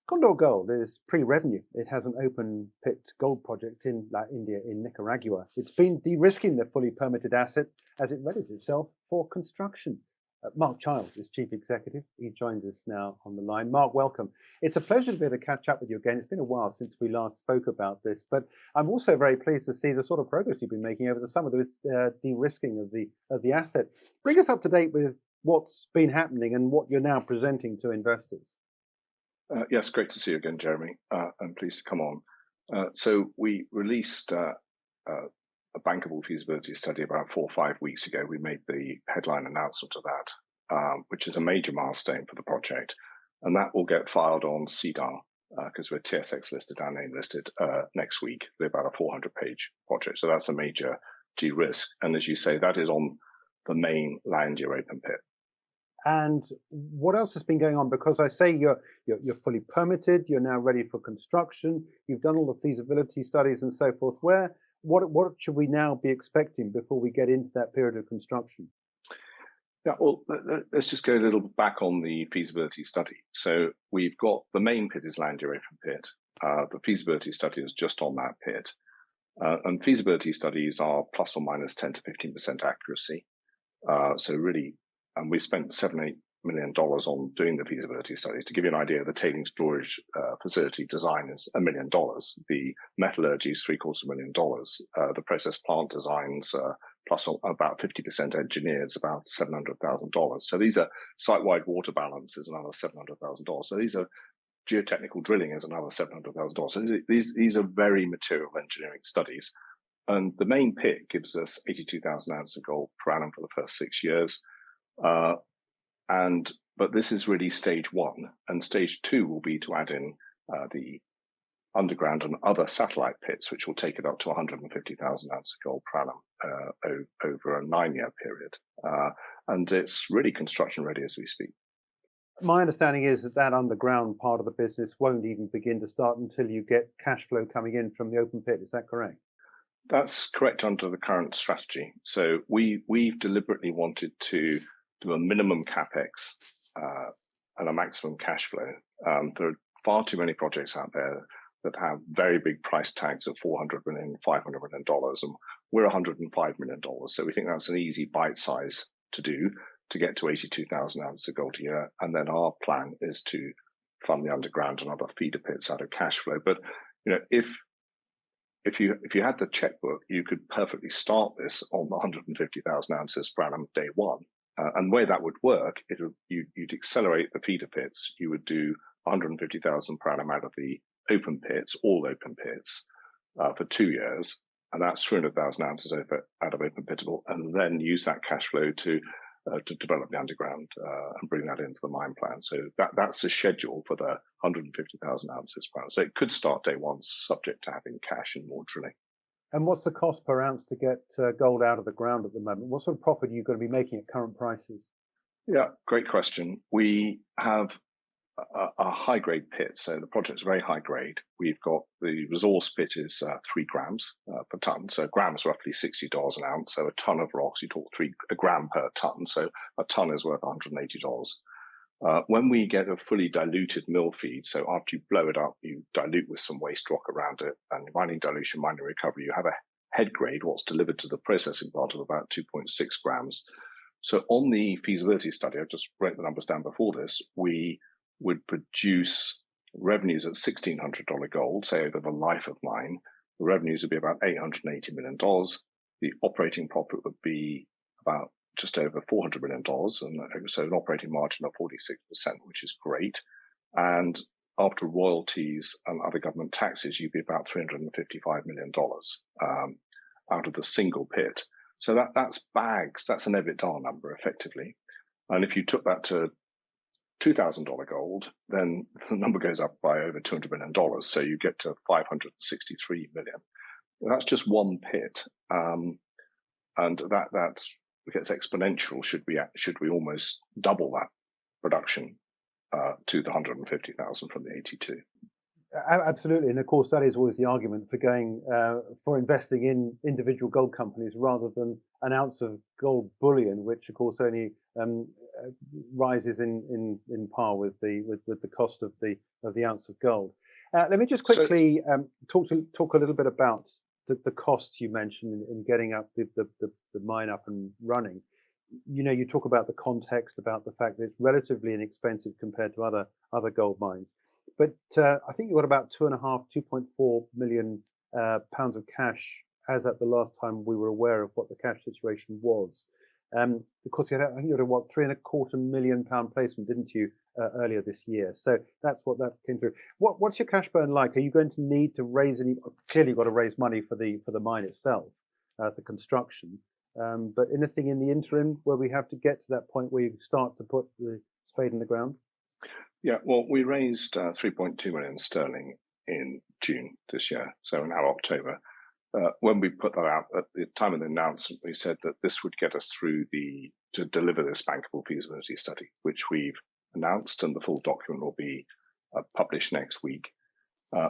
Condor Gold is pre-revenue. It has an open pit gold project in India, in Nicaragua. It's been de-risking the fully permitted asset as it readies itself for construction. Mark Child is Chief Executive. He joins us now on the line. Mark, welcome. It's a pleasure to be able to catch up with you again. It's been a while since we last spoke about this, but I'm also very pleased to see the sort of progress you've been making over the summer, this de-risking of the asset. Bring us up to date with what's been happening and what you're now presenting to investors. Yes, great to see you again, Jeremy. I'm pleased to come on. So we released a bankable feasibility study about 4 or 5 weeks ago. We made the headline announcement of that, which is a major milestone for the project. And that will get filed on CDAR because we're TSX listed and AIM listed next week. They're about a 400-page project. So that's a major de-risk. And as you say, that is on the main Landia open pit. And what else has been going on? Because I say you're fully permitted, you're now ready for construction, you've done all the feasibility studies and so forth. What should we now be expecting before we get into that period of construction? Yeah, well, let's just go a little back on the feasibility study. So we've got the main pit is Landia open pit. The feasibility study is just on that pit. And feasibility studies are plus or minus 10 to 15% accuracy. So really, and we spent $7-8 million on doing the feasibility study. To give you an idea, the tailings storage facility design is $1 million. The metallurgy is $750,000. The process plant designs plus about 50% engineered is about $700,000. So these are site-wide water balance is another $700,000. So these are geotechnical drilling is another $700,000. So these are very material engineering studies. And the main pit gives us 82,000 ounces of gold per annum for the first 6 years. But this is really stage 1, and stage 2 will be to add in the underground and other satellite pits, which will take it up to 150,000 ounces of gold per annum over a 9-year period. And it's really construction ready as we speak. My understanding is that underground part of the business won't even begin to start until you get cash flow coming in from the open pit. Is that correct? That's correct under the current strategy. So we've deliberately wanted to do a minimum capex and a maximum cash flow. There are far too many projects out there that have very big price tags of $400 million, $500 million, and we're $105 million. So we think that's an easy bite size to do to get to 82,000 ounces of gold a year. And then our plan is to fund the underground and other feeder pits out of cash flow. But you know, if you had the checkbook, you could perfectly start this on 150,000 ounces per annum day 1. And the way that would work, you'd accelerate the feeder pits. You would do 150,000 per annum out of the open pits, all open pits, for 2 years, and that's 300,000 ounces out of open pitable, and then use that cash flow to develop the underground and bring that into the mine plan. So that's the schedule for the 150,000 ounces per annum. So it could start day 1, subject to having cash and more drilling. And what's the cost per ounce to get gold out of the ground at the moment? What sort of profit are you going to be making at current prices? Yeah, great question. We have a high-grade pit, so the project's very high-grade. We've got the resource pit is 3 grams per ton, so a gram is roughly $60 an ounce. So a ton of rocks, you talk a gram per ton, so a ton is worth $180. When we get a fully diluted mill feed, so after you blow it up, you dilute with some waste rock around it, and mining dilution, mining recovery, you have a head grade, what's delivered to the processing plant of about 2.6 grams. So on the feasibility study, I just wrote the numbers down before this, we would produce revenues at $1,600 gold, say over the life of mine. The revenues would be about $880 million. The operating profit would be about just over $400 million, and so an operating margin of 46%, which is great. And after royalties and other government taxes, you'd be about $355 million out of the single pit. So that's bags, that's an EBITDA number effectively. And if you took that to $2,000 gold, then the number goes up by over $200 million. So you get to $563 million. That's just one pit. And that gets exponential should we almost double that production to the 150,000 from the 82. Absolutely, and of course that is always the argument for going for investing in individual gold companies rather than an ounce of gold bullion, which of course only rises in par with the cost of the ounce of gold. Let me just quickly talk a little bit about the costs you mentioned in getting up the mine up and running. You talk about the context, about the fact that it's relatively inexpensive compared to other gold mines. But I think you got about 2.4 million pounds of cash as at the last time we were aware of what the cash situation was. Of course, I think you had what, £3.25 million placement, didn't you, earlier this year? So that's what that came through. What's your cash burn like? Are you going to need to raise any? Clearly, you've got to raise money for the mine itself, the construction. But anything in the interim where we have to get to that point where you start to put the spade in the ground? Yeah, well, we raised 3.2 million sterling in June this year, so now October. When we put that out at the time of the announcement, we said that this would get us through to deliver this bankable feasibility study, which we've announced, and the full document will be published next week.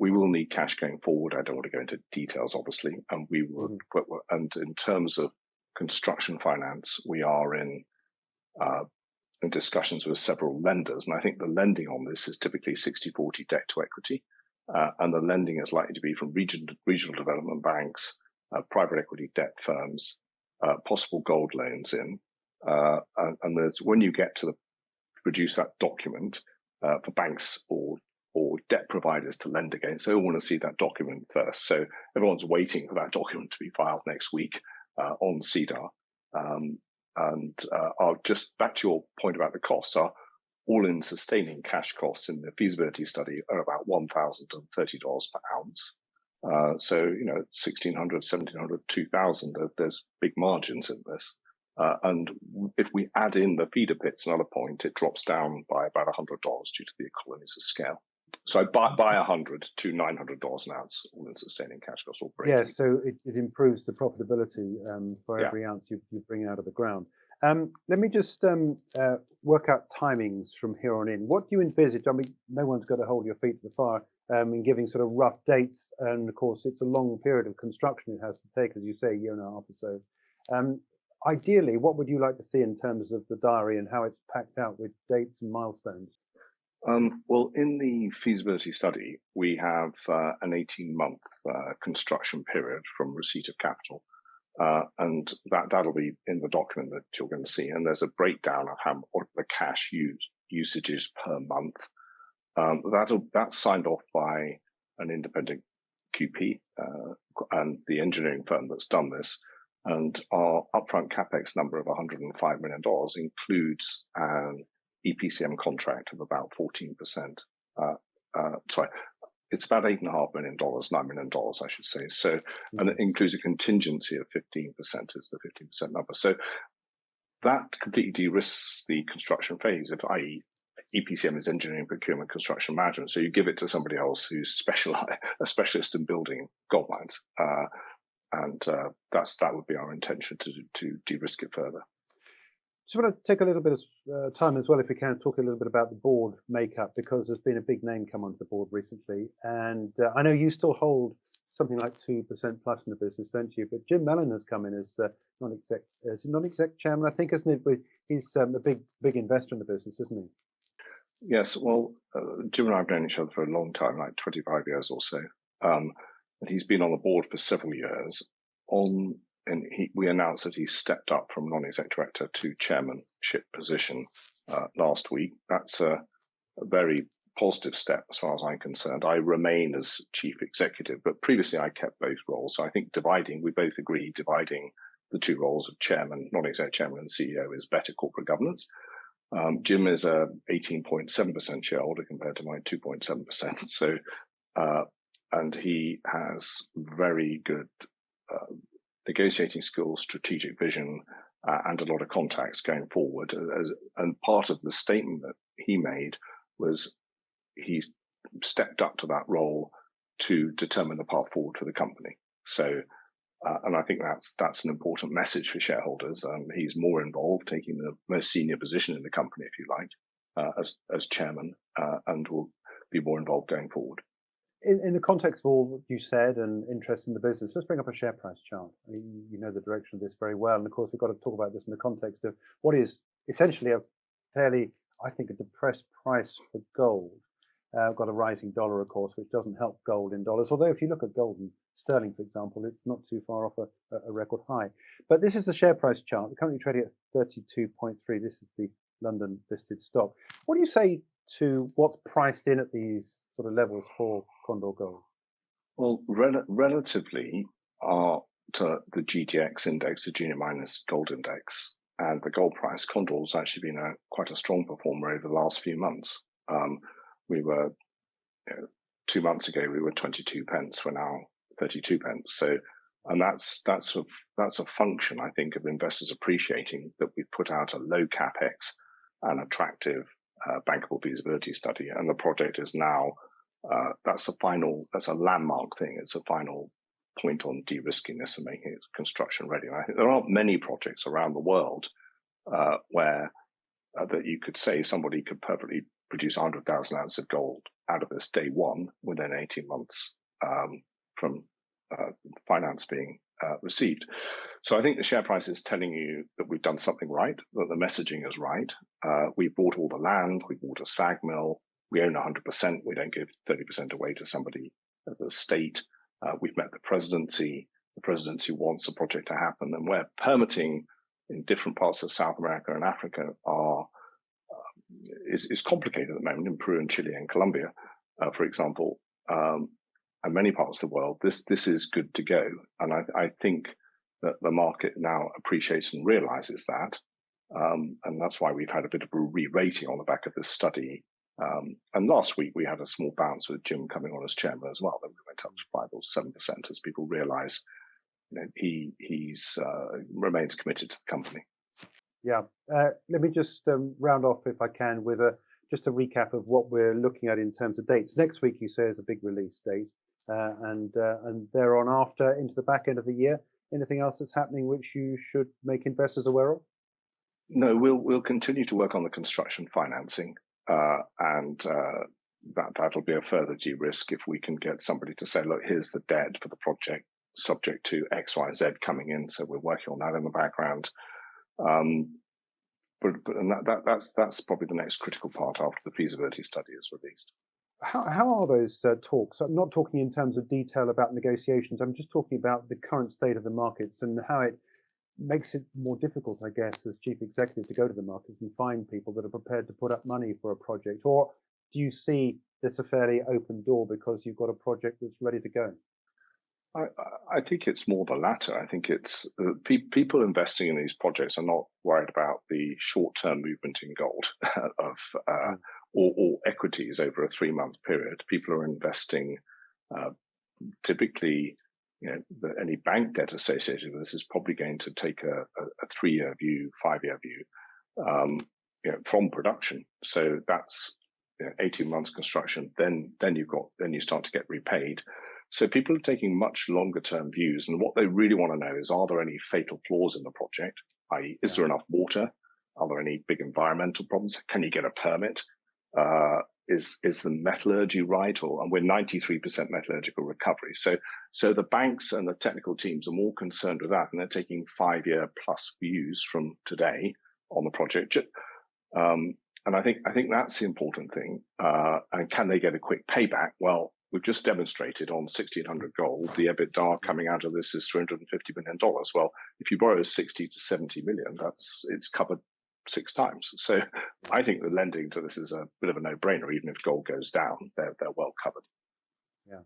We will need cash going forward. I don't want to go into details, obviously, and we would. And in terms of construction finance, we are in discussions with several lenders, and I think the lending on this is typically 60-40 debt to equity. And the lending is likely to be from regional development banks, private equity debt firms, possible gold loans in. And there's, when you get to produce that document for banks or debt providers to lend against, they all want to see that document first. So everyone's waiting for that document to be filed next week on CEDAR. I'll just back to your point about the costs. Our all-in sustaining cash costs in the feasibility study are about $1,030 per ounce. So, $1,600, $1,700, $2,000, there's big margins in this. And if we add in the feeder pits, another point, it drops down by about $100 due to the economies of scale. So by $100 to $900 an ounce, all-in sustaining cash costs will break. Yeah, so it improves the profitability for every ounce you bring out of the ground. Let me just work out timings from here on in. What do you envisage? I mean, no one's got to hold your feet to the fire in giving sort of rough dates. And of course, it's a long period of construction it has to take, as you say, a year and a half or so. Ideally, what would you like to see in terms of the diary and how it's packed out with dates and milestones? Well, in the feasibility study, we have an 18-month construction period from receipt of capital. And that'll be in the document that you're going to see. And there's a breakdown of what the cash usage is per month. That's signed off by an independent QP and the engineering firm that's done this. And our upfront capex number of $105 million includes an EPCM contract of about 14%. It's about $8.5 million, $9 million, I should say. So, and it includes a contingency of 15%, is the 15% number. So that completely de-risks the construction phase, i.e. EPCM is engineering, procurement, construction management. So you give it to somebody else who's a specialist in building gold mines. That would be our intention to de-risk it further. Just want to take a little bit of time as well, if we can, talk a little bit about the board makeup, because there's been a big name come onto the board recently. And I know you still hold something like 2% plus in the business, don't you? But Jim Mellon has come in as non-exec chairman, I think, isn't it? But he's a big investor in the business, isn't he? Yes. Well, Jim and I have known each other for a long time, like 25 years or so. And he's been on the board for several years. We announced that he stepped up from non-exec director to chairmanship position last week. That's a very positive step as far as I'm concerned. I remain as chief executive, but previously I kept both roles. So I think we both agree dividing the two roles of chairman, non-exec chairman and CEO is better corporate governance. Jim is a 18.7% shareholder compared to my 2.7%. So, and he has very good negotiating skills, strategic vision, and a lot of contacts going forward. And part of the statement that he made was he stepped up to that role to determine the path forward for the company. So, and I think that's an important message for shareholders. He's more involved, taking the most senior position in the company, if you like, as chairman, and will be more involved going forward. In the context of all you said and interest in the business, let's bring up a share price chart. You know the direction of this very well. And of course, we've got to talk about this in the context of what is essentially a fairly, I think, a depressed price for gold. Got a rising dollar, of course, which doesn't help gold in dollars. Although if you look at gold and sterling, for example, it's not too far off a record high. But this is the share price chart. We're currently trading at 32.3. This is the London listed stock. What do you say to what's priced in at these sort of levels for Condor Gold? Well, relatively to the GTX index, the Junior Miners Gold Index, and the gold price, Condor's actually been quite a strong performer over the last few months. We were 2 months ago, we were 22 pence. We're now 32 pence. So, and that's a function, I think, of investors appreciating that we've put out a low capex and attractive bankable feasibility study, and the project is now that's a landmark thing. It's a final point on de-risking this and making it construction ready. And I think there aren't many projects around the world where that you could say somebody could perfectly produce 100,000 ounces of gold out of this day one within 18 months from finance being received. So I think the share price is telling you that we've done something right, that the messaging is right. We bought all the land, we bought a SAG mill, we own 100%, we don't give 30% away to somebody at the state. We've met the presidency wants the project to happen, and where permitting in different parts of South America and Africa is complicated at the moment, in Peru and Chile and Colombia, for example, and many parts of the world, this is good to go. And I think that the market now appreciates and realizes that. And that's why we've had a bit of a re-rating on the back of this study. And last week we had a small bounce with Jim coming on as chairman as well. Then we went up to 5 or 7% as people realize he's remains committed to the company. Yeah, let me just round off, if I can, with just a recap of what we're looking at in terms of dates. Next week, you say, is a big release date, and thereon after into the back end of the year. Anything else that's happening which you should make investors aware of? No, we'll continue to work on the construction financing, and that'll be a further de-risk if we can get somebody to say, look, here's the debt for the project, subject to X, Y, Z coming in. So we're working on that in the background. But that's probably the next critical part after the feasibility study is released. How are those talks? I'm not talking in terms of detail about negotiations. I'm just talking about the current state of the markets and how it makes it more difficult, I guess, as chief executive to go to the markets and find people that are prepared to put up money for a project. Or do you see this a fairly open door because you've got a project that's ready to go? I think it's more the latter. I think it's people investing in these projects are not worried about the short-term movement in gold or equities over a 3-month period. People are investing typically, any bank debt associated with this is probably going to take a 3-year view, 5-year view from production. So that's 18 months construction. Then you start to get repaid. So people are taking much longer term views, and what they really want to know is, are there any fatal flaws in the project? I.e., is there enough water? Are there any big environmental problems? Can you get a permit? Is the metallurgy right? And we're 93% metallurgical recovery. So the banks and the technical teams are more concerned with that, and they're taking 5-year plus views from today on the project. And I think that's the important thing. And can they get a quick payback? Well, we've just demonstrated on 1,600 gold, the EBITDA coming out of this is $350 million. Well, if you borrow 60 to 70 million, it's covered 6 times. So I think the lending to this is a bit of a no-brainer. Even if gold goes down, they're well covered. Yeah.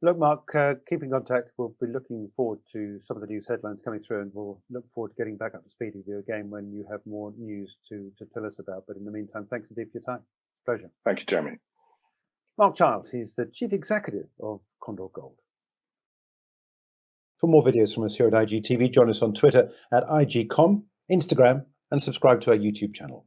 Look, Mark, keep in contact. We'll be looking forward to some of the news headlines coming through, and we'll look forward to getting back up to speed with you again when you have more news to tell us about. But in the meantime, thanks indeed for your time. Pleasure. Thank you, Jeremy. Mark Child, he's the Chief Executive of Condor Gold. For more videos from us here at IGTV, join us on Twitter at IGCom, Instagram, and subscribe to our YouTube channel.